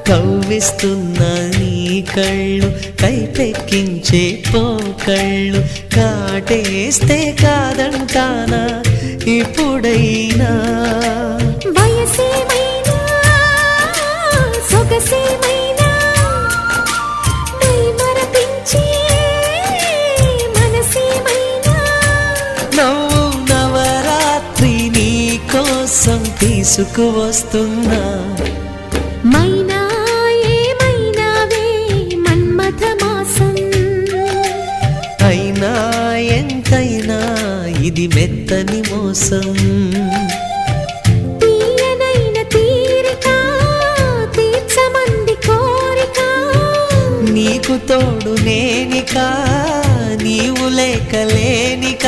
కవ్విస్తున్న నీ కళ్ళు కైపెక్కించే పోకళ్ళు కాటేస్తే కాదంటానా ఇప్పుడైనా వయసేమైనా సొగసేమైనా మరపించే మనసేమైనా నవ్వు నవరాత్రి నీ కోసం తీసుకువస్తున్నా మైనా ఏమైనావే మన్మథ మాసం అయినా ఎంతైనా ఇది మెత్తని మోసం తీయనైన తీరిక తీర్చమంది కోరిక నీకు తోడు నేనిక నీవు లేకలేనిక